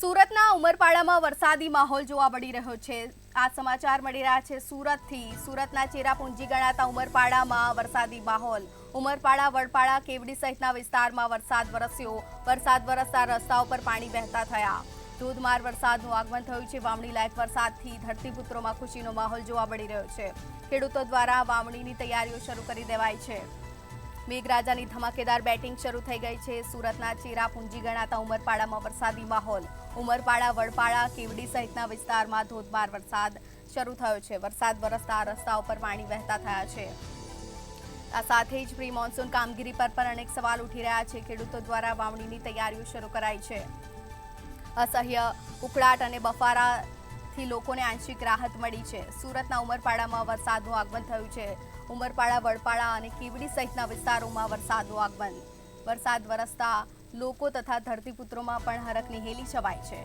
સુરતના ઉમરપાડામાં વરસાદી માહોલ જોવા મળી રહ્યો છે। આ સમાચાર મળી રહ્યા છે સુરતથી। સુરતના ચેરાપુંજી ગણાતા ઉમરપાડામાં વરસાદી માહોલ। ઉમરપાડા, વડપાડા, કેવડી સહિતના વિસ્તારમાં વરસાદ વરસ્યો। વરસાદ વરસતા રસ્તાઓ પર પાણી વહેતા થયા। ધોધમાર વરસાદનું આગમન થયું છે। વાવણી લાયક વરસાદથી ધરતીપુત્રોમાં ખુશીનો માહોલ જોવા મળી રહ્યો છે। ખેડૂતો દ્વારા વાવણીની તૈયારીઓ શરૂ કરી દેવાઈ છે। મેઘરાજાની ધમાકેદાર બેટિંગ શરૂ થઈ ગઈ છે। સુરતના ચેરાપુંજી ગણાતા ઉમરપાડામાં વરસાદી માહોલ। ઉમરપાડા, વડપાડા, કેવડી સહિતના વિસ્તારમાં ધોધમાર વરસાદ શરૂ થયો છે। વરસાદ વરસતા રસ્તાઓ પર પાણી વહેતા થયા છે। આ સાથે જ પ્રી મોન્સૂન કામગીરી પર પણ અનેક સવાલ ઉઠી રહ્યા છે। ખેડૂતો દ્વારા વાવણીની તૈયારીઓ શરૂ કરાઈ છે। અસહ્ય ઉકળાટ અને બફારાથી લોકોને આંશિક રાહત મળી છે। સુરતના ઉમરપાડામાં વરસાદનું આગમન થયું છે। ઉમરપાડા, વડપાડા અને કેવડી સહિતના વિસ્તારોમાં વરસાદનું આગમન। વરસાદ વરસતા લોકો તથા ધરતીપુત્રોમાં પણ હરખની હેલી છવાઈ છે।